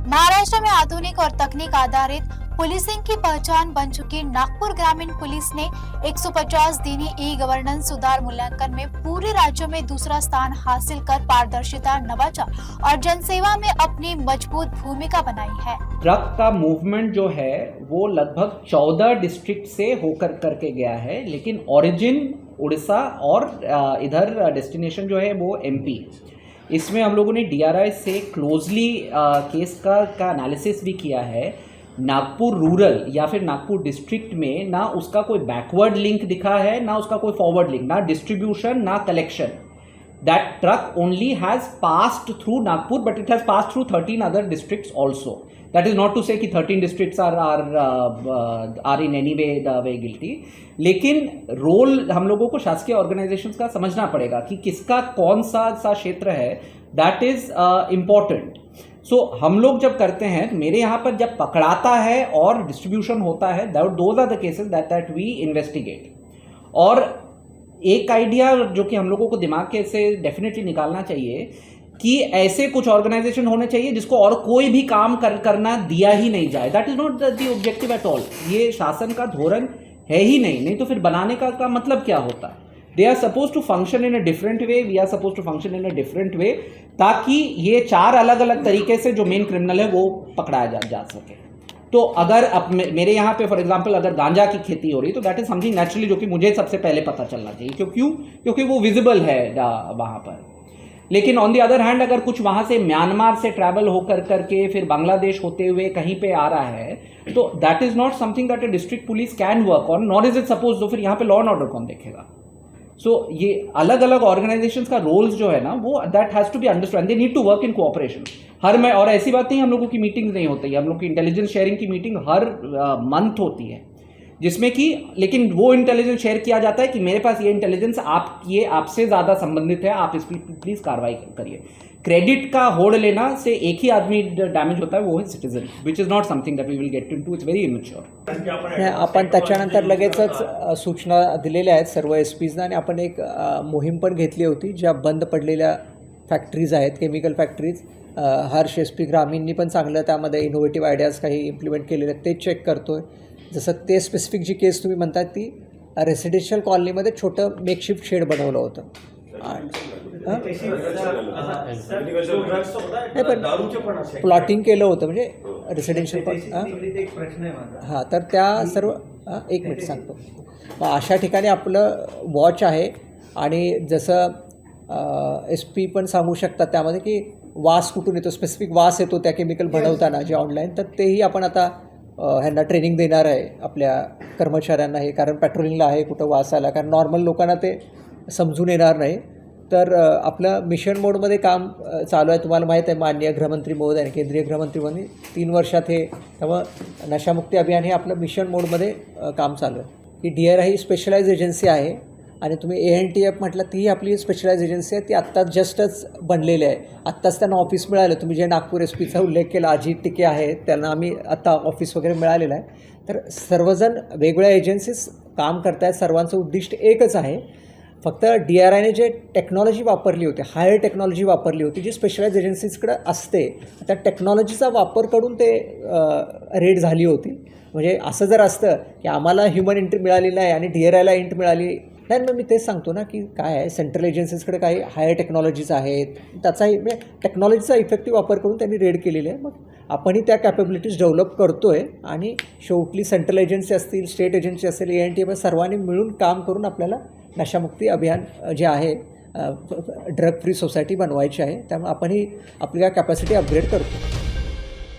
महाराष्ट्र में आधुनिक और तकनीक आधारित पुलिसिंग की पहचान बन चुकी नागपुर ग्रामीण पुलिस ने 150 दिनी ई गवर्नेंस सुधार मूल्यांकन में पूरे राज्यों में दूसरा स्थान हासिल कर पारदर्शिता, नवाचार और जनसेवा में अपनी मजबूत भूमिका बनाई है। ट्रक का मूवमेंट जो है वो लगभग 14 डिस्ट्रिक्ट से होकर करके गया है, लेकिन ओरिजिन उड़ीसा और इधर डेस्टिनेशन जो है वो एमपी। इसमें हम लोगों ने डीआरआई से क्लोजली केस का एनालिसिस भी किया है। नागपुर रूरल या फिर नागपुर डिस्ट्रिक्ट में ना उसका कोई बैकवर्ड लिंक दिखा है, ना उसका कोई फॉरवर्ड लिंक, ना डिस्ट्रीब्यूशन ना collection. That truck only has passed through Nagpur, but it has passed through 13 other districts also. That is not to say कि 13 districts are in any way guilty. लेकिन role हम लोगों को शासकीय organisations का समझना पड़ेगा कि किसका कौन सा क्षेत्र है, दैट इज इम्पॉर्टेंट। सो हम लोग जब करते हैं, मेरे यहाँ पर जब पकड़ाता है और डिस्ट्रीब्यूशन होता है, those are the cases that we investigate. और एक आइडिया जो कि हम लोगों को दिमाग के से डेफिनेटली निकालना चाहिए कि ऐसे कुछ ऑर्गेनाइजेशन होने चाहिए जिसको और कोई भी काम करना दिया ही नहीं जाए। That is not the objective at all. ये शासन का धोरण है ही नहीं तो फिर बनाने का मतलब क्या होता है? They are suppose to function in a different way, we are suppose to function in a different way, ताकि ये 4 अलग अलग तरीके से जो मेन क्रिमिनल है वो पकड़ाया जा सके। तो अगर अब मेरे यहाँ पे फॉर एग्जांपल अगर गांजा की खेती हो रही है तो दैट इज समथिंग नेचुरली जो कि मुझे सबसे पहले पता चलना चाहिए। क्योंकि वो विजिबल है वहाँ पर। लेकिन ऑन द अदर हैंड अगर कुछ वहाँ से म्यांमार से ट्रैवल होकर करके फिर बांग्लादेश होते हुए कहीं पे आ रहा है, तो that is not something that a district police can work on, not is it suppose. तो फिर यहाँ पे लॉ एंड ऑर्डर कौन देखेगा? सो ये अलग अलग ऑर्गेनाइजेशंस का रोल्स जो है ना, वो that has to be understand, they need to work in cooperation. और ऐसी बात नहीं हम लोगों की मीटिंग्स नहीं होती है, हम लोग की इंटेलिजेंस शेयरिंग की मीटिंग हर मंथ होती है, जिसमें कि लेकिन वो इंटेलिजेंस शेयर किया जाता है कि मेरे पास ये इंटेलिजेंस आपसे ज़्यादा संबंधित है, आप इस पर प्लीज़ कार्रवाई करिए। क्रेडिट का होड़ लेना से एक ही आदमी डॅमेज होता है, वो है citizen, which is not something that we will get into, it's very immature. आपण त्याच्यानंतर लगेचच सूचना दिलेल्या आहेत सर्व एसपीजना, आणि आपण एक मोहीम पण घेतली होती ज्या बंद पडलेल्या फॅक्टरीज आहेत, केमिकल फॅक्टरीज। हर्ष एसपी ग्रामीणनी पण चांगलं त्यामध्ये इनोव्हेटिव्ह आयडियाज काही इम्प्लिमेंट केलेले आहेत, ते चेक करतोय। जसं ते स्पेसिफिक जी केस तुम्ही म्हणतात ती रेसिडेन्शियल कॉलनीमध्ये छोटं मेकशिफ्ट शेड बनवलं होतं। नाही पण प्लॉटिंग केलं होतं म्हणजे रेसिडेन्शियल हां, तर त्या सर्व एक मिनिट सांगतो। मग अशा ठिकाणी आपलं वॉच आहे, आणि जसं एस पी पण सांगू शकतात त्यामध्ये की वास कुठून येतो, स्पेसिफिक वास येतो त्या केमिकल बनवताना जे ऑनलाईन, तर तेही आपण आता ह्यांना ट्रेनिंग देणार आहे आपल्या कर्मचाऱ्यांना, हे कारण पेट्रोलिंगला आहे कुठं वास आला, कारण नॉर्मल लोकांना ते समजून येणार नाही। तर आपलं मिशन मोडमध्ये काम चालू आहे। तुम्हाला माहीत आहे माननीय गृहमंत्री महोदय, केंद्रीय गृहमंत्री महोदय 3 वर्षात हे, त्यामुळं नशामुक्ती अभियान हे आपलं मिशन मोडमध्ये काम चालू आहे। की DRI ही स्पेशलाइज एजन्सी आहे, आणि तुम्ही ANTF म्हटलं ती आपली स्पेशलाइज एजन्सी आहे, ती आत्ताच जस्टच बनलेली आहे। आत्ताच त्यांना ऑफिस मिळालं। तुम्ही जे नागपूर एसपीचा उल्लेख केला, अजित टिके आहेत, त्यांना आम्ही आत्ता ऑफिस वगैरे मिळालेलं आहे। तर सर्वजण वेगवेगळ्या एजन्सीज काम करत आहेत, सर्वांचं उद्दिष्ट एकच आहे। फक्त DRIने जे टेक्नॉलॉजी वापरली होती, हायर टेक्नॉलॉजी वापरली होती जी स्पेशलाइज एजन्सीजकडे असते, त्या टेक्नॉलॉजीचा वापर करून ते रेड झाली होती। म्हणजे असं जर असतं की आम्हाला ह्युमन एंट्री मिळाली नाही आणि DRIला एंट्री मिळाली नाही, मग मी तेच सांगतो ना की काय आहे, सेंट्रल एजन्सीजकडे काही हायर टेक्नॉलॉजीज आहेत, त्याचाही म्हणजे टेक्नॉलॉजीचा इफेक्टिव्ह वापर करून त्यांनी रेड केलेली आहे। मग आपणही त्या कॅपेबिलिटीज डेव्हलप करतो आहे, आणि शेवटली सेंट्रल एजन्सी असतील, स्टेट एजन्सी असेल, ANTF सर्वांनी मिळून काम करून आपल्याला नशामुक्ती अभियान जे आहे, ड्रग फ्री सोसायटी बनवायची आहे। त्यामुळे आपणही आपल्या कॅपॅसिटी अपग्रेड करतो।